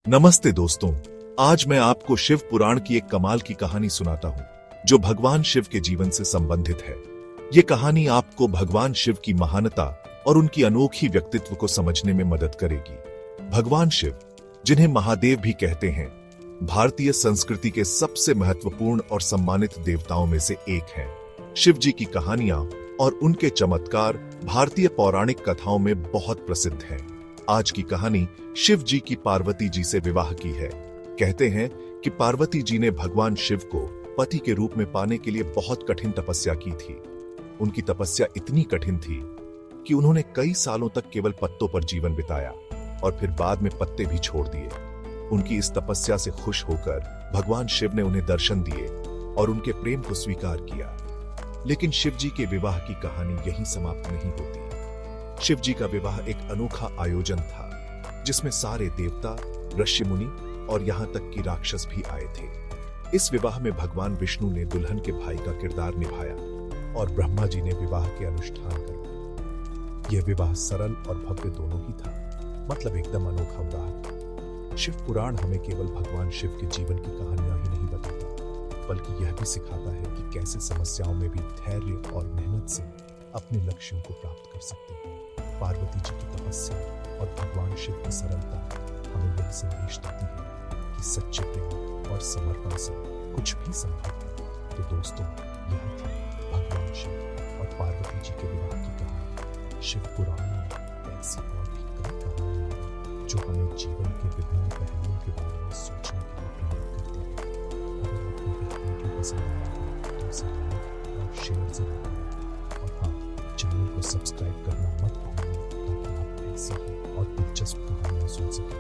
नमस्ते दोस्तों, आज मैं आपको शिव पुराण की एक कमाल की कहानी सुनाता हूँ जो भगवान शिव के जीवन से संबंधित है। ये कहानी आपको भगवान शिव की महानता और उनकी अनोखी व्यक्तित्व को समझने में मदद करेगी। भगवान शिव, जिन्हें महादेव भी कहते हैं, भारतीय संस्कृति के सबसे महत्वपूर्ण और सम्मानित देवताओं में से एक हैं। शिव जी की कहानियां और उनके चमत्कार भारतीय पौराणिक कथाओं में बहुत प्रसिद्ध हैं। आज की कहानी शिव जी की पार्वती जी से विवाह की है। कहते हैं कि पार्वती जी ने भगवान शिव को पति के रूप में पाने के लिए बहुत कठिन तपस्या की थी। उनकी तपस्या इतनी कठिन थी कि उन्होंने कई सालों तक केवल पत्तों पर जीवन बिताया और फिर बाद में पत्ते भी छोड़ दिए। उनकी इस तपस्या से खुश होकर भगवान शिव ने उन्हें दर्शन दिए और उनके प्रेम को स्वीकार किया। लेकिन शिव जी के विवाह की कहानी यहीं समाप्त नहीं होती। शिव जी का विवाह एक अनोखा आयोजन था जिसमें सारे देवता, ऋषि मुनि और यहां तक कि राक्षस भी आए थे। इस विवाह में भगवान विष्णु ने दुल्हन के भाई का किरदार निभाया और ब्रह्मा जी ने विवाह के अनुष्ठान कर। यह विवाह सरल और भव्य दोनों ही था, मतलब एकदम अनोखा उदाहरण। शिव पुराण हमें केवल भगवान शिव के जीवन की कहानियां ही नहीं बताता, बल्कि यह भी सिखाता है कि कैसे समस्याओं में भी धैर्य और मेहनत से अपने लक्ष्यों को प्राप्त कर सकते हैं। पार्वती जी की तपस्या और भगवान शिव की सरलता हमें यह संदेश देती है कि सच्चे प्रेम और समर्पण से कुछ भी संभव है। तो दोस्तों, यह थी भगवान शिव और पार्वती जी के विवाह की कहानी। शिव पुराण में ऐसी और भी कई कहानियां हैं जो हमें जीवन के विभिन्न पहलुओं के बारे में सोचने के लिए प्रेरित करती है। अगर आपको यह वीडियो पसंद आया हो तो इसे लाइक और शेयर जरूर करें और हाँ, चैनल को सब्सक्राइब करना मत भूलिए ताकि आप ऐसी और दिलचस्प कहानियां सुन सकें।